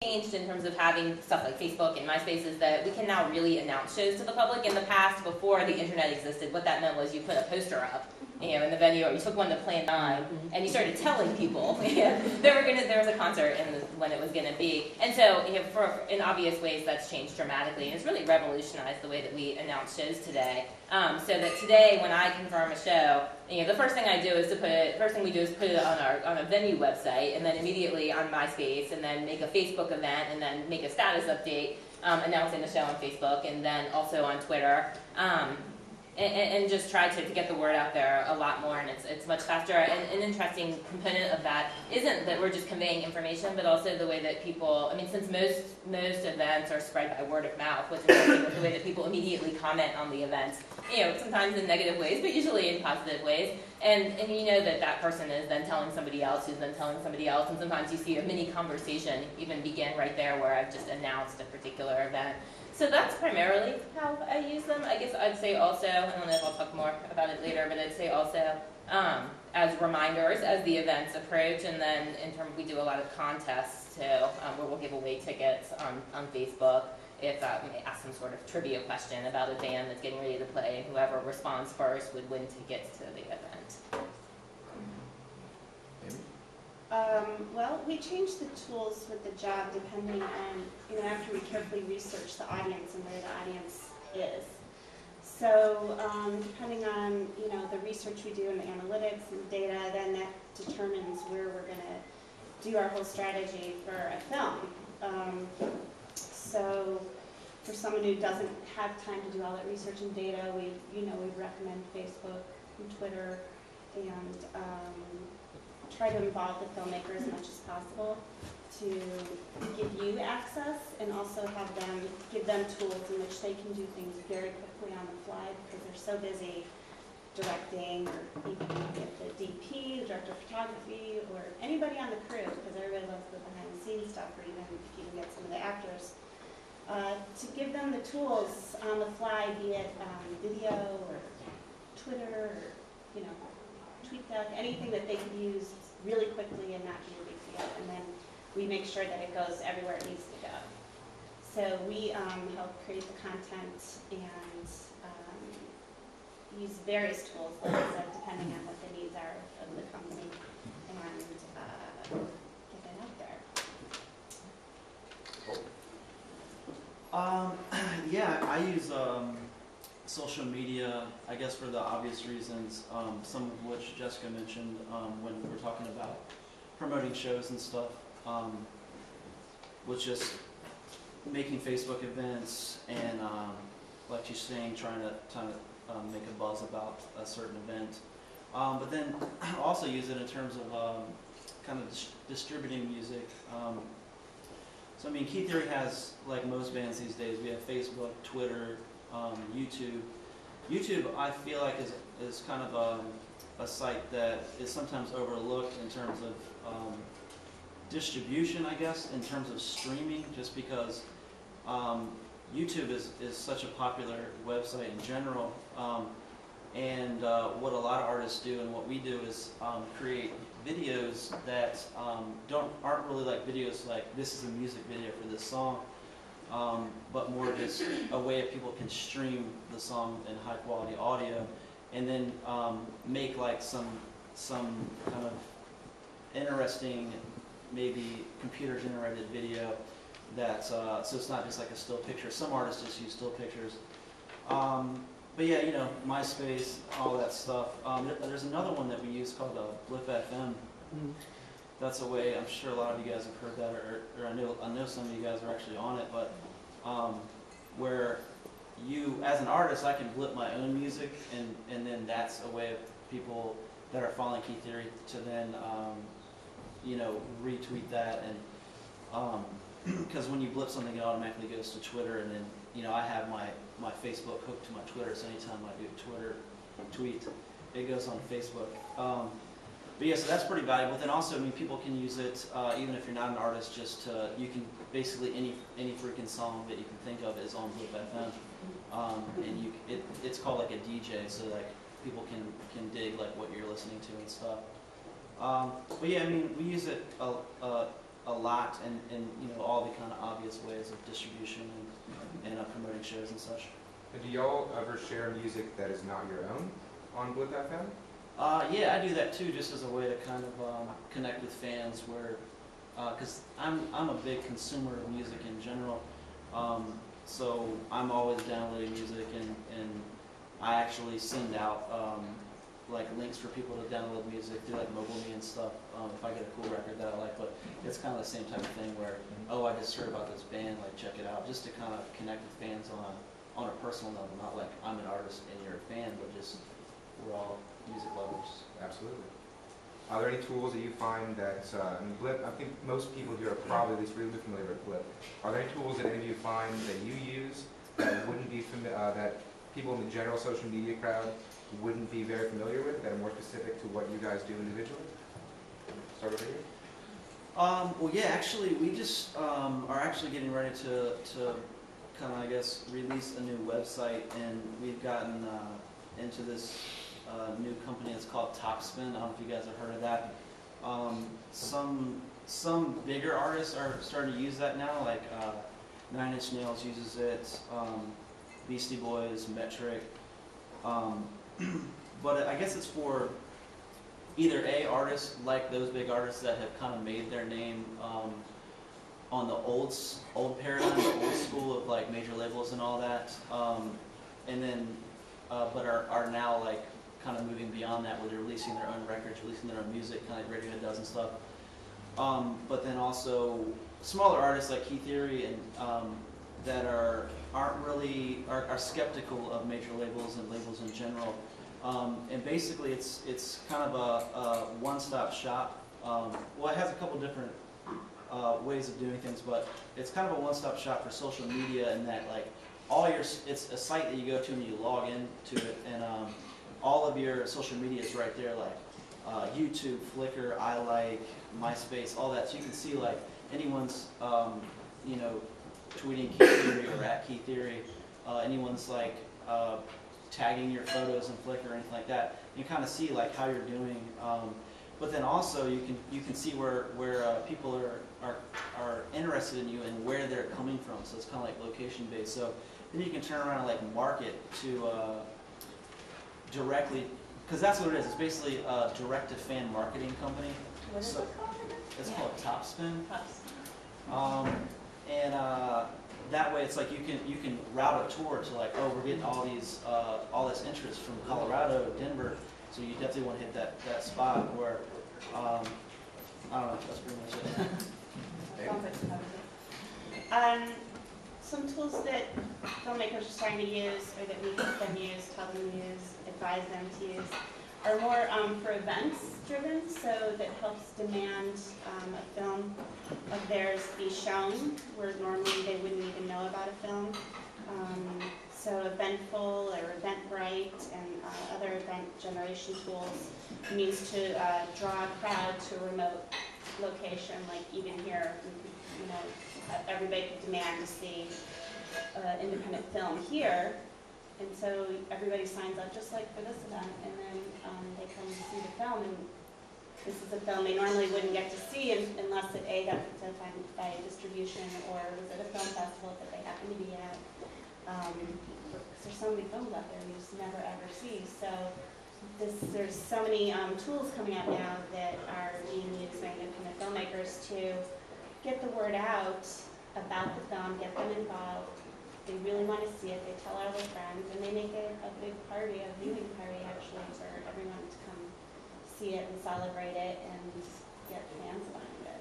changed in terms of having stuff like Facebook and MySpace is that we can now really announce shows to the public. In the past, before the internet existed, what that meant was you put a poster up, in the venue, or you took one to Plan 9, and you started telling people there was a concert and when it was going to be. And so, in obvious ways, that's changed dramatically, and it's really revolutionized the way that we announce shows today. So that today, when I confirm a show, the first thing we do is put it on a venue website, and then immediately on MySpace, and then make a Facebook event, and then make a status update announcing the show on Facebook, and then also on Twitter. And just try to get the word out there a lot more, and it's much faster. And an interesting component of that isn't that we're just conveying information, but also the way that people, since most events are spread by word of mouth, what's interesting is the way that people immediately comment on the events, sometimes in negative ways, but usually in positive ways. And you know that person is then telling somebody else, who's then telling somebody else, and sometimes you see a mini conversation even begin right there where I've just announced a particular event. So that's primarily how I use them. I guess I'd say also, I don't know if I'll talk more about it later, but I'd say also as reminders as the events approach, and then in terms, we do a lot of contests too, where we'll give away tickets on Facebook if we may ask some sort of trivia question about a band that's getting ready to play, and whoever responds first would win tickets to the event. Well, we changed the tools with the job depending on, after we carefully research the audience and where the audience is. So depending on, the research we do and the analytics and data, then that determines where we're going to do our whole strategy for a film. So for someone who doesn't have time to do all that research and data, we'd recommend Facebook and Twitter, and try to involve the filmmaker as much as possible to give you access, and also give them tools in which they can do things very quickly on the fly, because they're so busy directing, or even get the DP, the director of photography, or anybody on the crew, because everybody loves the behind the scenes stuff, or even if you can get some of the actors, to give them the tools on the fly, be it video or Twitter, or TweetDeck, anything that they can use really quickly and not be a big deal, and then we make sure that it goes everywhere it needs to go. So we help create the content and use various tools, like I said, depending on what the needs are of the company, and get that out there. Yeah, I use social media, I guess, for the obvious reasons, some of which Jessica mentioned when we were talking about promoting shows and stuff, was just making Facebook events and, like she's saying, trying to make a buzz about a certain event. But then also use it in terms of kind of distributing music. So Key Theory has, like most bands these days, we have Facebook, Twitter, YouTube. YouTube, I feel like, is kind of a site that is sometimes overlooked in terms of distribution, I guess, in terms of streaming, just because YouTube is such a popular website in general. And what a lot of artists do, and what we do, is create videos that aren't really like videos like this is a music video for this song, but more just a way that people can stream the song in high quality audio, and then make like some kind of interesting, maybe computer generated video that so it's not just like a still picture. Some artists just use still pictures. But yeah, MySpace, all that stuff. There's another one that we use called Blip FM. Mm-hmm. That's a way, I'm sure a lot of you guys have heard that, or I know some of you guys are actually on it, but where you, as an artist, I can blip my own music, and then that's a way of people that are following Key Theory to then, retweet that, and because when you blip something, it automatically goes to Twitter, and then, I have my Facebook hooked to my Twitter, so anytime I do a Twitter tweet, it goes on Facebook. But yeah, so that's pretty valuable. Then also, people can use it even if you're not an artist. Just you can basically any freaking song that you can think of is on Blip FM, and it's called like a DJ, so like people can dig like what you're listening to and stuff. But yeah, we use it a a lot, and you know, all the kind of obvious ways of distribution and promoting shows and such. And do y'all ever share music that is not your own on Blip FM? Yeah, I do that too, just as a way to kind of connect with fans, where because I'm a big consumer of music in general, so I'm always downloading music, and I actually send out like links for people to download music through like MobileMe and stuff if I get a cool record that I like. But it's kind of the same type of thing where, oh, I just heard about this band, like check it out, just to kind of connect with fans on a personal level, not like I'm an artist and you're a fan, but just we're all music lovers. Absolutely. Are there any tools that you find that, I mean, Blip, I think most people here are probably at least really familiar with Blip. Are there any tools that any of you find that you use that wouldn't be that people in the general social media crowd wouldn't be very familiar with, that are more specific to what you guys do individually? Start over here. Well, yeah, actually, we just are actually getting ready to kind of, I guess, release a new website, and we've gotten into this new company that's called Topspin. I don't know if you guys have heard of that. Some bigger artists are starting to use that now, like 9 Inch Nails uses it, Beastie Boys, Metric. But I guess it's for either artists like those big artists that have kind of made their name on the old paradigm, the old school of like major labels and all that, and then but are now like kind of moving beyond that, where they're releasing their own records, releasing their own music, kind of like Radiohead does and stuff. But then also smaller artists like Key Theory and that are skeptical of major labels and labels in general. And basically, it's kind of a one-stop shop. Well, it has a couple different ways of doing things, but it's kind of a one-stop shop for social media, in that like it's a site that you go to and you log into it, and all of your social media is right there, like YouTube, Flickr, iLike, MySpace, all that. So you can see like anyone's you know, tweeting Key Theory or at Key Theory, anyone's like tagging your photos in Flickr or anything like that. You kind of see like how you're doing, but then also you can see where people are interested in you and where they're coming from. So it's kind of like location based. So then you can turn around and like market to directly, because that's what it is. It's basically a direct to fan marketing company. What is it called? It's called Topspin. Topspin. And that way, it's like you can route a tour to like, oh, we're getting all this interest from Colorado, Denver, so you definitely want to hit that spot where I don't know. That's pretty much it. Some tools that filmmakers are starting to use, or that we help them use, tell them to use, advise them to use, are more for events driven, so that helps demand a film of theirs be shown where normally they wouldn't even know about a film. So Eventful or Eventbrite and other event generation tools means to draw a crowd to a remote location, like even here, you know, everybody could demand to see independent film here. And so everybody signs up just like for this event, and then they come to see the film, and this is a film they normally wouldn't get to see unless it got picked up by distribution or was at a film festival that they happen to be at. There's so many films out there you just never ever see. So there's so many tools coming out now that are being used by independent filmmakers to get the word out about the film, get them involved. They really want to see it, they tell all their friends, and they make it a big party, a viewing party actually, for everyone to come see it and celebrate it and get fans behind it.